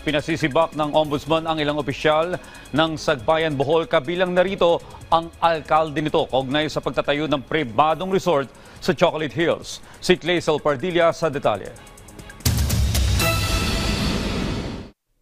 Pinasisibak ng Ombudsman ang ilang opisyal ng Sagbayan Bohol, kabilang narito ang alkalde nito kaugnay sa pagtatayo ng pribadong resort sa Chocolate Hills. Si Clazel Pardilla sa detalye.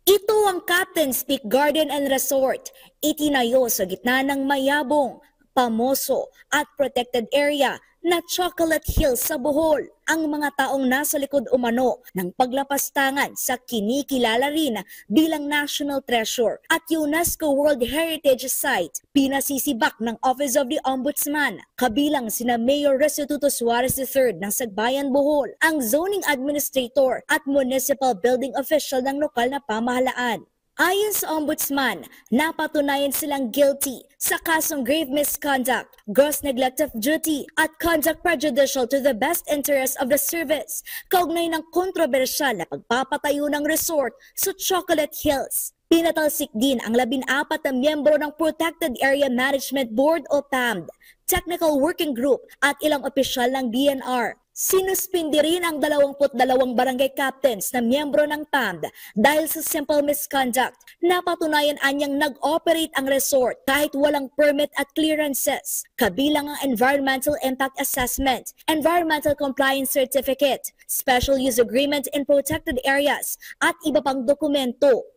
Ito ang Captain's Peak Garden and Resort. Itinayo sa gitna ng mayabong, pamoso at protected area na Chocolate Hills sa Bohol. Ang mga taong nasa likod umano ng paglapastangan sa kinikilala rin bilang National Treasure at UNESCO World Heritage Site, pinasisibak ng Office of the Ombudsman. Kabilang sina Mayor Restituto Suarez III ng Sagbayan Bohol, ang Zoning Administrator at Municipal Building Official ng lokal na pamahalaan. Ayon sa Ombudsman, napatunayan silang guilty sa kasong grave misconduct, gross neglect of duty at conduct prejudicial to the best interest of the service, kaugnay ng kontrobersyal na pagpapatayo ng resort sa Chocolate Hills. Pinatalsik din ang 14 na miyembro ng Protected Area Management Board o PAMD, Technical Working Group at ilang opisyal ng DNR. Sinuspindi rin ang 22 barangay captains na miyembro ng PAMD dahil sa simple misconduct. Napatunayan anyang nag-operate ang resort kahit walang permit at clearances, kabilang ang Environmental Impact Assessment, Environmental Compliance Certificate, Special Use Agreement in Protected Areas at iba pang dokumento.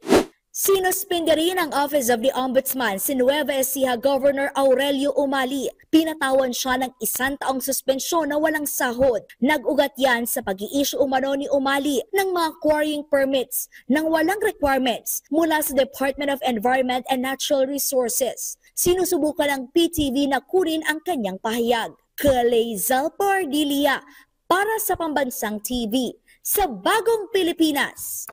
Sinuspindi rin ang Office of the Ombudsman si Nueva Ecija Governor Aurelio Umali. Pinatawan siya ng 1 taong suspensyon na walang sahod. Nag-ugat yan sa pag-i-issue umano ni Umali ng mga quarrying permits nang walang requirements mula sa Department of Environment and Natural Resources. Sinusubukan ng PTV na kunin ang kanyang pahayag. Clazel Pardilla para sa Pambansang TV sa Bagong Pilipinas.